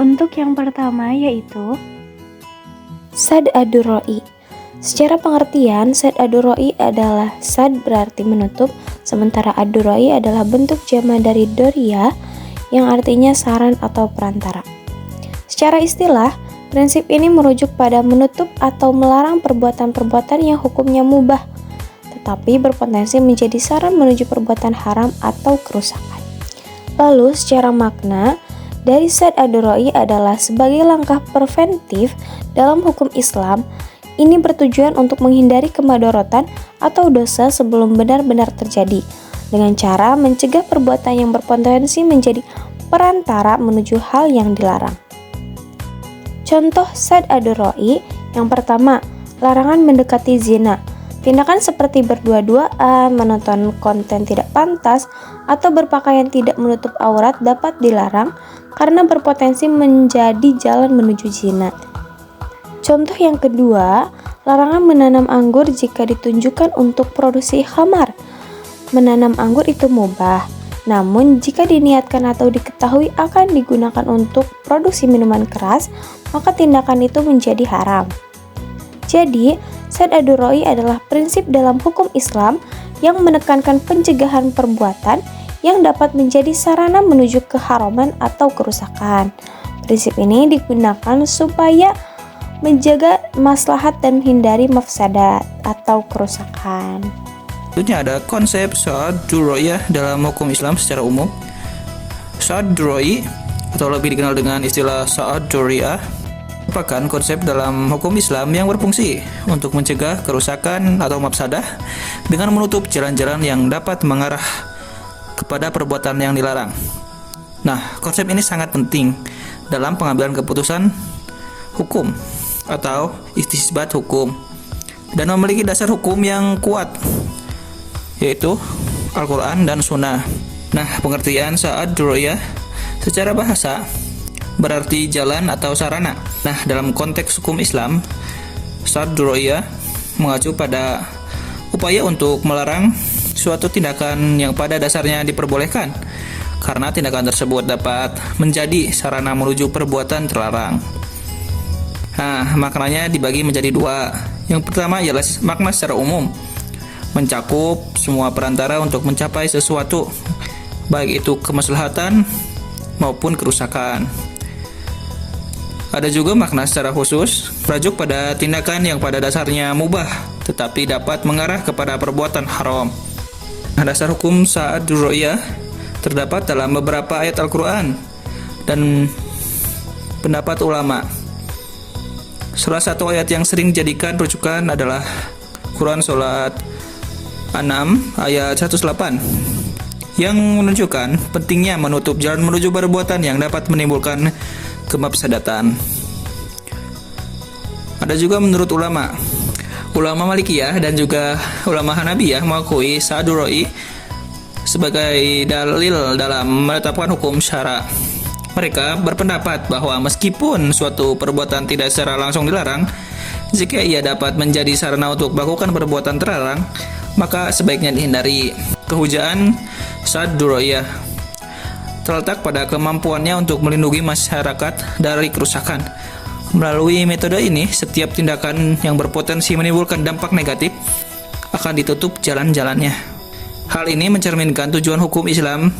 Untuk yang pertama yaitu Sad ad-durra'i. Secara pengertian, sad ad-durra'i adalah sad berarti menutup, sementara ad-durra'i adalah bentuk jama dari doria yang artinya saran atau perantara. Secara istilah, prinsip ini merujuk pada menutup atau melarang perbuatan-perbuatan yang hukumnya mubah, tetapi berpotensi menjadi saran menuju perbuatan haram atau kerusakan. Lalu, secara makna, dari sad ad-durra'i adalah sebagai langkah preventif dalam hukum Islam. Ini bertujuan untuk menghindari kemadorotan atau dosa sebelum benar-benar terjadi, dengan cara mencegah perbuatan yang berpotensi menjadi perantara menuju hal yang dilarang. Contoh sad ad-durra'i yang pertama, larangan mendekati zina. Tindakan seperti berdua-duaan, menonton konten tidak pantas, atau berpakaian tidak menutup aurat dapat dilarang karena berpotensi menjadi jalan menuju zina. Contoh yang kedua, larangan menanam anggur jika ditunjukkan untuk produksi khamar. Menanam anggur itu mubah, namun jika diniatkan atau diketahui akan digunakan untuk produksi minuman keras, maka tindakan itu menjadi haram. Jadi, sad ad-durra'i adalah prinsip dalam hukum Islam yang menekankan pencegahan perbuatan yang dapat menjadi sarana menuju keharaman atau kerusakan. Prinsip ini digunakan supaya menjaga maslahat dan menghindari mafsadat atau kerusakan. Selanjutnya ada konsep sad ad-durra'i dalam hukum Islam secara umum. Sad ad-durra'i atau lebih dikenal dengan istilah sad ad-durriyah merupakan konsep dalam hukum Islam yang berfungsi untuk mencegah kerusakan atau mafsadah dengan menutup jalan-jalan yang dapat mengarah kepada perbuatan yang dilarang. Nah, konsep ini sangat penting dalam pengambilan keputusan hukum atau istisbat hukum dan memiliki dasar hukum yang kuat, yaitu Al-Quran dan Sunnah. Nah, pengertian sad ad-durra'i secara bahasa berarti jalan atau sarana. Nah, dalam konteks hukum Islam, sad ad-durra'i mengacu pada upaya untuk melarang suatu tindakan yang pada dasarnya diperbolehkan, karena tindakan tersebut dapat menjadi sarana menuju perbuatan terlarang. Nah, maknanya dibagi menjadi dua. Yang pertama ialah makna secara umum, mencakup semua perantara untuk mencapai sesuatu, baik itu kemaslahatan maupun kerusakan. Ada juga makna secara khusus, merujuk pada tindakan yang pada dasarnya mubah, tetapi dapat mengarah kepada perbuatan haram. Nah, dasar hukum sad ad-durra'i terdapat dalam beberapa ayat Al-Quran dan pendapat ulama. Salah satu ayat yang sering dijadikan rujukan adalah Quran Surat An-An'am ayat 108 yang menunjukkan pentingnya menutup jalan menuju perbuatan yang dapat menimbulkan kemafsadatan. Ada juga menurut ulama Malikiyah dan juga ulama Hanabiyah mengakui sad ad-durra'i sebagai dalil dalam menetapkan hukum syara. Mereka berpendapat bahwa meskipun suatu perbuatan tidak secara langsung dilarang, jika ia dapat menjadi sarana untuk melakukan perbuatan terlarang, maka sebaiknya dihindari. Kehujaan sad ad-durra'i terletak pada kemampuannya untuk melindungi masyarakat dari kerusakan. Melalui metode ini, setiap tindakan yang berpotensi menimbulkan dampak negatif akan ditutup jalan-jalannya. Hal ini mencerminkan tujuan hukum Islam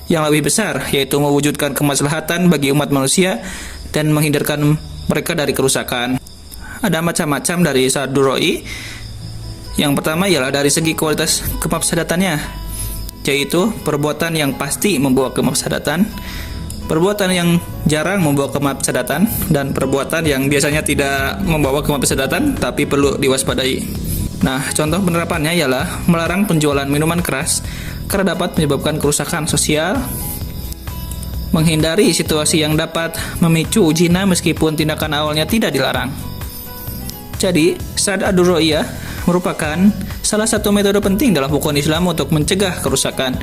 yang lebih besar, yaitu mewujudkan kemaslahatan bagi umat manusia dan menghindarkan mereka dari kerusakan. Ada macam-macam dari sad ad-durra'i. Yang pertama ialah dari segi kualitas kemafsadatannya, yaitu perbuatan yang pasti membawa kemafsadatan, perbuatan yang jarang membawa kemafsadatan, dan perbuatan yang biasanya tidak membawa kemafsadatan tapi perlu diwaspadai. Nah, contoh penerapannya ialah melarang penjualan minuman keras karena dapat menyebabkan kerusakan sosial, menghindari situasi yang dapat memicu zina meskipun tindakan awalnya tidak dilarang. Jadi, sad ad-durra'i merupakan salah satu metode penting dalam hukum Islam untuk mencegah kerusakan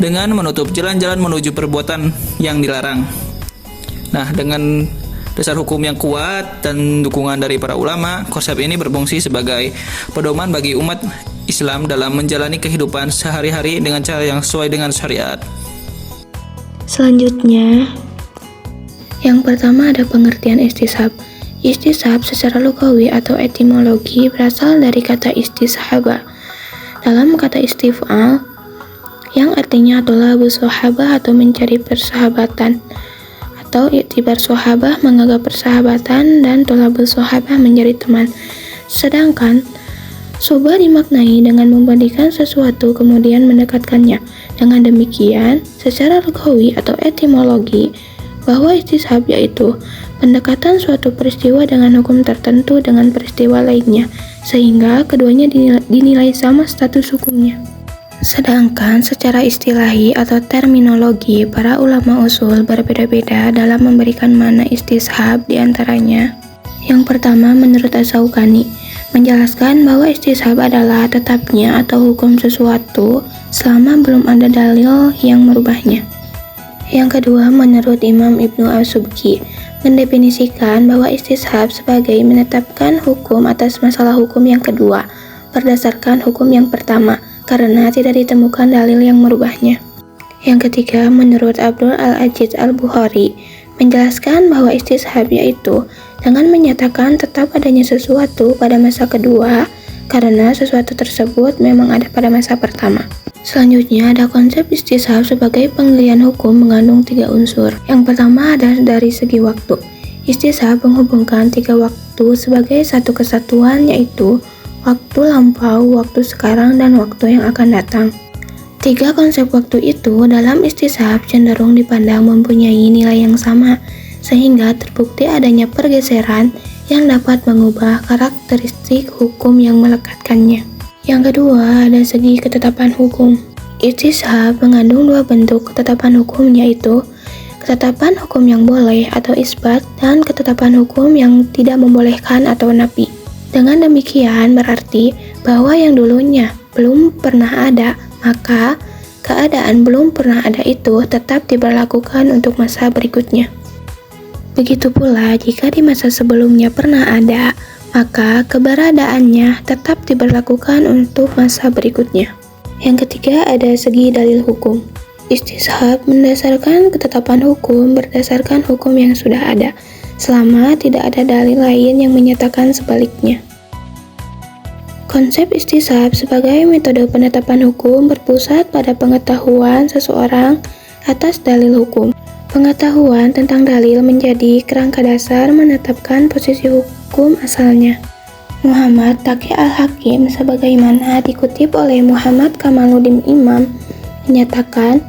dengan menutup jalan-jalan menuju perbuatan yang dilarang. Nah, dengan dasar hukum yang kuat dan dukungan dari para ulama, konsep ini berfungsi sebagai pedoman bagi umat Islam dalam menjalani kehidupan sehari-hari dengan cara yang sesuai dengan syariat. Selanjutnya, Yang pertama ada pengertian istishab. Istishab secara lugawi atau etimologi berasal dari kata istishaba. Dalam kata istif'al yang artinya tolabul sahabah atau mencari persahabatan, atau iktibar sahabah menganggap persahabatan, dan tolabul sahabah menjadi teman. Sedangkan soba dimaknai dengan membandingkan sesuatu kemudian mendekatkannya. Dengan demikian, secara lugawi atau etimologi, bahwa istishab yaitu pendekatan suatu peristiwa dengan hukum tertentu dengan peristiwa lainnya, sehingga keduanya dinilai sama status hukumnya. Sedangkan secara istilahi atau terminologi, para ulama usul berbeda-beda dalam memberikan makna istishab diantaranya. Yang pertama, menurut Asy-Syaukani, menjelaskan bahwa istishab adalah tetapnya atau hukum sesuatu selama belum ada dalil yang merubahnya. Yang kedua, menurut Imam Ibnu As-Subki, mendefinisikan bahwa istishab sebagai menetapkan hukum atas masalah hukum yang kedua berdasarkan hukum yang pertama, karena tidak ditemukan dalil yang merubahnya. Yang ketiga, menurut Abdul Al-Aziz Al-Bukhari, menjelaskan bahwa istishab yaitu dengan menyatakan tetap adanya sesuatu pada masa kedua karena sesuatu tersebut memang ada pada masa pertama. Selanjutnya ada konsep istishab sebagai penggalian hukum mengandung 3 unsur. Yang pertama ada dari segi waktu. Istishab menghubungkan 3 waktu sebagai satu kesatuan, yaitu waktu lampau, waktu sekarang, dan waktu yang akan datang. 3 konsep waktu itu dalam istishab cenderung dipandang mempunyai nilai yang sama, sehingga terbukti adanya pergeseran yang dapat mengubah karakteristik hukum yang melekatkannya. Yang kedua, ada segi ketetapan hukum. Istishab mengandung 2 bentuk ketetapan hukum, yaitu ketetapan hukum yang boleh atau isbat, dan ketetapan hukum yang tidak membolehkan atau nafi. Dengan demikian berarti bahwa yang dulunya belum pernah ada, maka keadaan belum pernah ada itu tetap diberlakukan untuk masa berikutnya. Begitu pula jika di masa sebelumnya pernah ada, maka keberadaannya tetap diberlakukan untuk masa berikutnya. Yang ketiga ada segi dalil hukum. Istishab mendasarkan ketetapan hukum berdasarkan hukum yang sudah ada, selama tidak ada dalil lain yang menyatakan sebaliknya. Konsep istishab sebagai metode penetapan hukum berpusat pada pengetahuan seseorang atas dalil hukum. Pengetahuan tentang dalil menjadi kerangka dasar menetapkan posisi hukum asalnya. Muhammad Taqi Al-Hakim sebagaimana dikutip oleh Muhammad Kamaluddin Imam menyatakan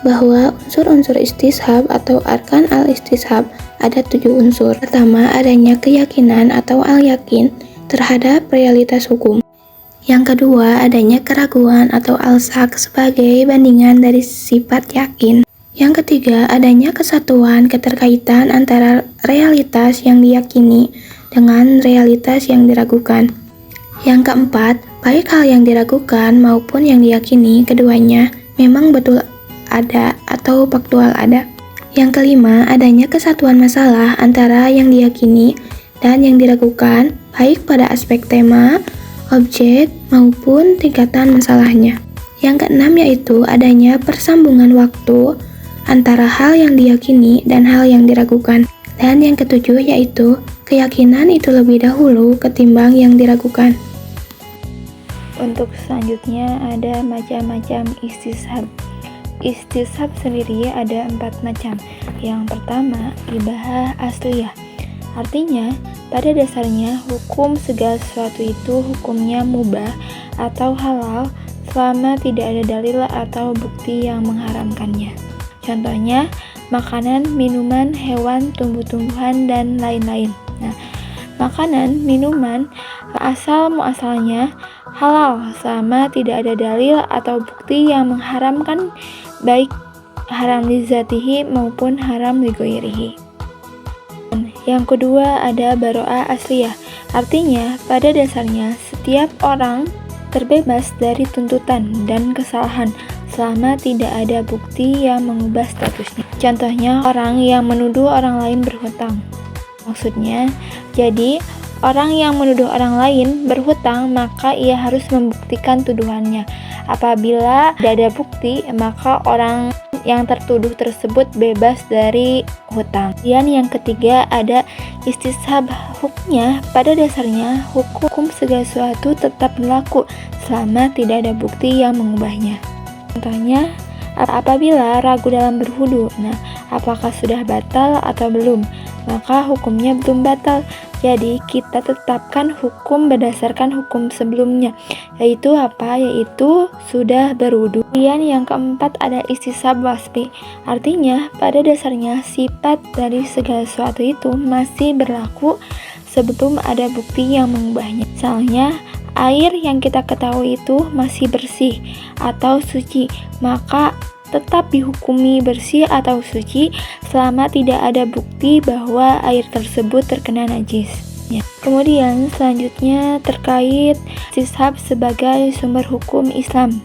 bahwa unsur-unsur istishab atau arkan al-istishab ada 7 unsur. Pertama, adanya keyakinan atau al-yakin terhadap realitas hukum. Yang kedua, adanya keraguan atau al-syak sebagai bandingan dari sifat yakin. Yang ketiga, adanya kesatuan keterkaitan antara realitas yang diyakini dengan realitas yang diragukan. Yang keempat, baik hal yang diragukan maupun yang diyakini keduanya memang betul ada atau faktual ada. Yang kelima, adanya kesatuan masalah antara yang diyakini dan yang diragukan, baik pada aspek tema, objek, maupun tingkatan masalahnya. Yang keenam yaitu adanya persambungan waktu antara hal yang diyakini dan hal yang diragukan. Dan yang ketujuh yaitu keyakinan itu lebih dahulu ketimbang yang diragukan. Untuk selanjutnya ada macam-macam istishab. Istishab sendiri ada 4 macam. Yang pertama, ibahah asliyah. Artinya, pada dasarnya hukum segala sesuatu itu hukumnya mubah atau halal selama tidak ada dalil atau bukti yang mengharamkannya. Contohnya, makanan, minuman, hewan, tumbuh-tumbuhan, dan lain-lain. Nah, makanan, minuman, asal-muasalnya halal selama tidak ada dalil atau bukti yang mengharamkan, baik haram li zatihi maupun haram li ghairihi. Yang kedua ada baro'ah asliyah. Artinya, pada dasarnya setiap orang terbebas dari tuntutan dan kesalahan selama tidak ada bukti yang mengubah statusnya. Contohnya, orang yang menuduh orang lain berhutang. Maksudnya, jadi Orang yang menuduh orang lain berhutang, maka ia harus membuktikan tuduhannya. Apabila tidak ada bukti, maka orang yang tertuduh tersebut bebas dari hutang. Dan yang ketiga ada istishab. Hukumnya pada dasarnya hukum segala sesuatu tetap berlaku selama tidak ada bukti yang mengubahnya. Contohnya, apabila ragu dalam berwudu, apakah sudah batal atau belum? Maka hukumnya belum batal. Jadi kita tetapkan hukum berdasarkan hukum sebelumnya, yaitu apa? Yaitu sudah berwudu. Kemudian yang keempat ada istishab wasfi. Artinya pada dasarnya sifat dari segala sesuatu itu masih berlaku sebelum ada bukti yang mengubahnya. Misalnya air yang kita ketahui itu masih bersih atau suci, maka tetap dihukumi bersih atau suci selama tidak ada bukti bahwa air tersebut terkena najis. Kemudian selanjutnya terkait istishab sebagai sumber hukum Islam.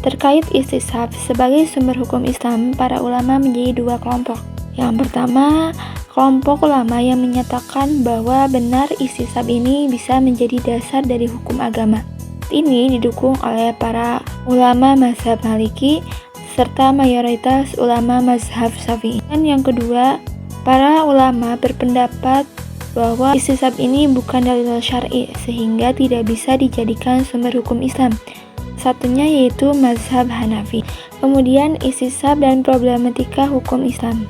Terkait istishab sebagai sumber hukum Islam, para ulama menjadi dua kelompok. Yang pertama, kelompok ulama yang menyatakan bahwa benar istishab ini bisa menjadi dasar dari hukum agama. Ini didukung oleh para ulama mazhab Maliki serta mayoritas ulama mazhab Syafi'i. Dan yang kedua, para ulama berpendapat bahwa istishab ini bukan dalil syar'i sehingga tidak bisa dijadikan sumber hukum Islam. Satunya yaitu mazhab Hanafi. Kemudian istishab dan problematika hukum Islam.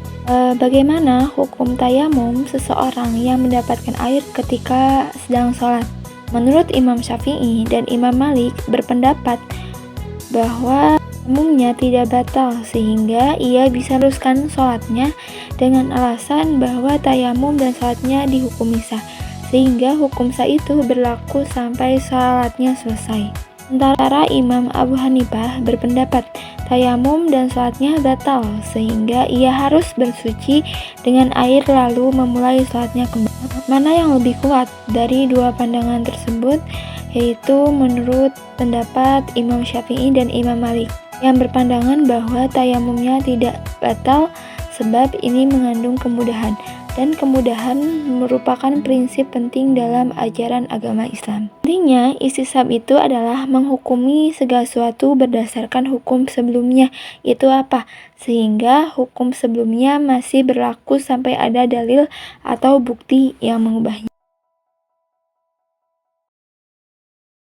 Bagaimana hukum tayamum seseorang yang mendapatkan air ketika sedang sholat? Menurut Imam Syafi'i dan Imam Malik berpendapat bahwa tayamumnya tidak batal sehingga ia bisa teruskan sholatnya dengan alasan bahwa tayamum dan sholatnya dihukumi sah, sehingga hukum sah itu berlaku sampai sholatnya selesai. Sementara Imam Abu Hanifah berpendapat tayamum dan sholatnya batal sehingga ia harus bersuci dengan air lalu memulai sholatnya kembali. Mana yang lebih kuat dari dua pandangan tersebut? Yaitu menurut pendapat Imam Syafi'i dan Imam Malik yang berpandangan bahwa tayamumnya tidak batal sebab ini mengandung kemudahan, dan kemudahan merupakan prinsip penting dalam ajaran agama Islam. Intinya, istishab itu adalah menghukumi segala sesuatu berdasarkan hukum sebelumnya. Itu apa? Sehingga hukum sebelumnya masih berlaku sampai ada dalil atau bukti yang mengubahnya.